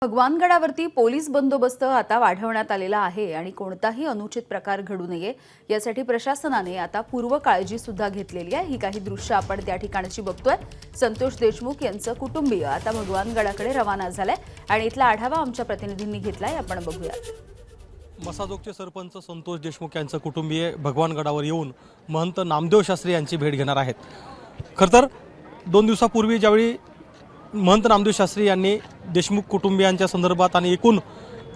भगवानगडावरती police बंदोबस्त आता वाढवण्यात आलेला आहे आणि कोणताही अनुचित प्रकार घडू नये यासाठी प्रशासनाने आता पूर्व काळजी सुद्धा घेतलेली आहे। ही काही दृश्य आपण त्या ठिकाणची बघतोय। संतोष देशमुख यांचं कुटुंबीय आता भगवानगडाकडे रवाना झालंय आणि इथला आढावा आमच्या प्रतिनिधींनी घेतलाय, आपण बघूया। मसाजोगचे सरपंच संतोष देशमुख यांचं कुटुंबीय भगवानगडावर येऊन महंत नामदेव शास्त्री यांची भेट घेणार आहेत। खरं तर 2 दिवसापूर्वी ज्यावेळी महंत नामदेव शास्त्री यांनी देशमुख कुटुंबियांच्या संदर्भात आणि एकूण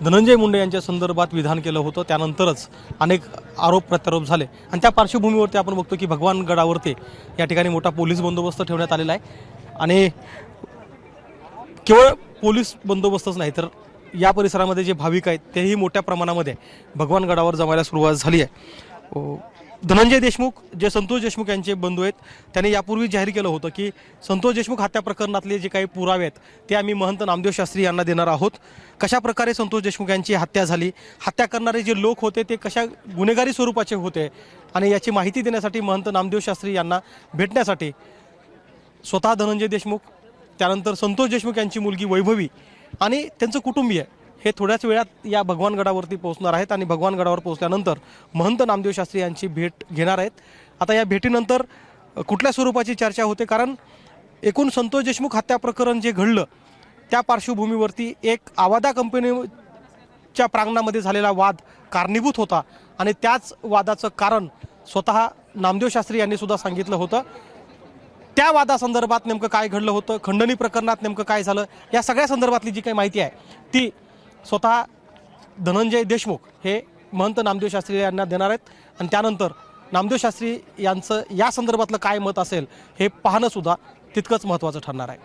धनंजय मुंडे यांच्या संदर्भात विधान केलं होतं, त्यानंतरच अनेक आरोप प्रत्यारोप झाले आणि त्या पार्श्वभूमीवरती आपण बघतो की भगवानगडावरती या ठिकाणी मोठा पोलीस बंदोबस्त ठेवण्यात आलेला आहे आणि केवळ पोलीस बंदोबस्तच नाही तर या परिसरामध्ये जे भाविक आहेत तेही मोठ्या प्रमाणामध्ये भगवानगडावर जमायला सुरुवात झाली आहे। धनंजय देशमुख जे संतोष देशमुख यांचे बंधू आहेत त्यांनी यापूर्वी जाहीर केलं होतं की संतोष देशमुख हत्या प्रकरणातले जे काही पुरावे आहेत ते आम्ही महंत नामदेव शास्त्री यांना देणार आहोत। कशा प्रकारे संतोष देशमुख यांची हत्या झाली, हत्या करणारे जे लोक होते ते कशा गुन्हेगारी स्वरूपाचे होते आणि याची माहिती देण्यासाठी महंत नामदेव शास्त्री यांना भेटण्यासाठी स्वतः धनंजय देशमुख, त्यानंतर संतोष देशमुख यांची मुलगी वैभवी आणि त्यांचं कुटुंबीय हे थोड्याच वेळात या भगवानगडावरती पोहोचणार आहेत आणि भगवानगडावर पोहोचल्यानंतर महंत नामदेव शास्त्री यांची भेट घेणार आहेत। आता या भेटीनंतर कुठल्या स्वरूपाची चर्चा होते, कारण एकूण संतोष देशमुख हत्या प्रकरण जे घडलं त्या पार्श्वभूमीवरती एक आवादा कंपनीच्या प्रांगणामध्ये झालेला वाद कारणीभूत होता आणि त्याच वादाचं कारण स्वतः नामदेव शास्त्री यांनी सुद्धा सांगितलं होतं। त्या वादासंदर्भात नेमकं काय घडलं होतं, खंडणी प्रकरणात नेमकं काय झालं, या सगळ्या संदर्भातली जी काही माहिती आहे ती स्वतः धनंजय देशमुख हे महंत नामदेव शास्त्री यांना देणार आहेत आणि त्यानंतर नामदेव शास्त्री यांचं या संदर्भातलं काय मत असेल हे पाहणं सुद्धा तितकंच महत्त्वाचं ठरणार आहे।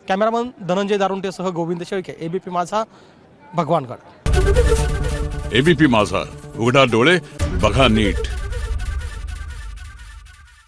कॅमेरामन धनंजय दारुंटेसह गोविंद शेळके, एबीपी माझा, भगवानगड। एबीपी माझा, उघडा डोळे बघा नीट।